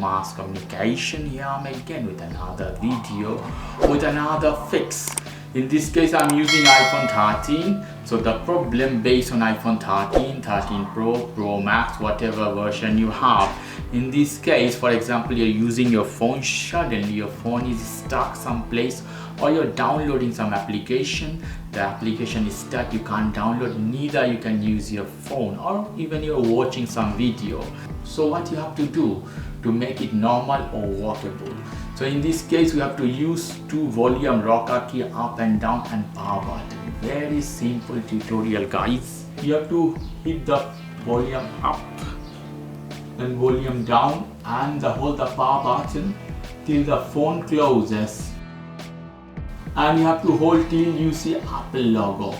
mass communication. Here I'm again with another video with another fix. In this case I'm using iPhone 13. So the problem based on iPhone 13, 13 Pro, Pro Max, whatever version you have. In this case, for example, you're using your phone, suddenly your phone is stuck someplace, or you're downloading some application, the application is stuck, you can't download, neither you can use your phone, or even you're watching some video. So what you have to do to make it normal or workable? So in this case we have to use two volume rocker key, up and down, and power button. Very simple tutorial, guys. You have to hit the volume up and volume down and hold the power button till the phone closes, and you have to hold till you see Apple logo.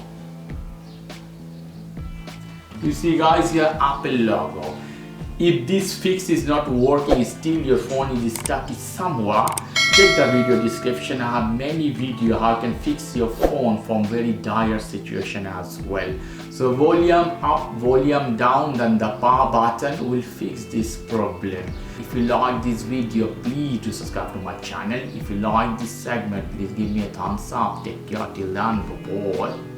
You see guys, here Apple logo. If this fix is not working, still your phone is stuck somewhere, check the video description. I have many videos how you can fix your phone from very dire situation as well. So volume up, volume down, then the power button will fix this problem. If you like this video, please do subscribe to my channel. If you like this segment, please give me a thumbs up. Take care till then, bye.